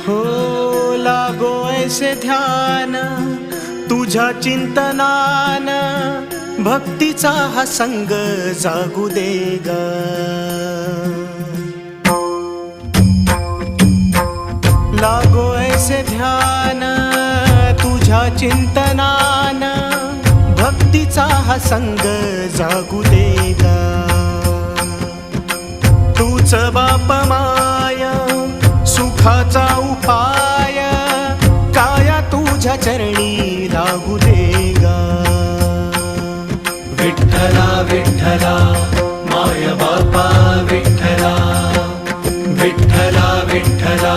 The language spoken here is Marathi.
हो लागो ऐसे ध्यान तुझ्या चिंतनान, भक्तीचा हा संग जागू दे ग. लागो ऐसे ध्यान तुझ्या चिंतनान, भक्तीचा हा संग जागू दे ग. तूच बाप माय सुखाचा उपाय, काया तुझ्या चरणी लागू दे ग. विठ्ठला विठ्ठला माय बापा विठ्ठला, विठ्ठला विठ्ठला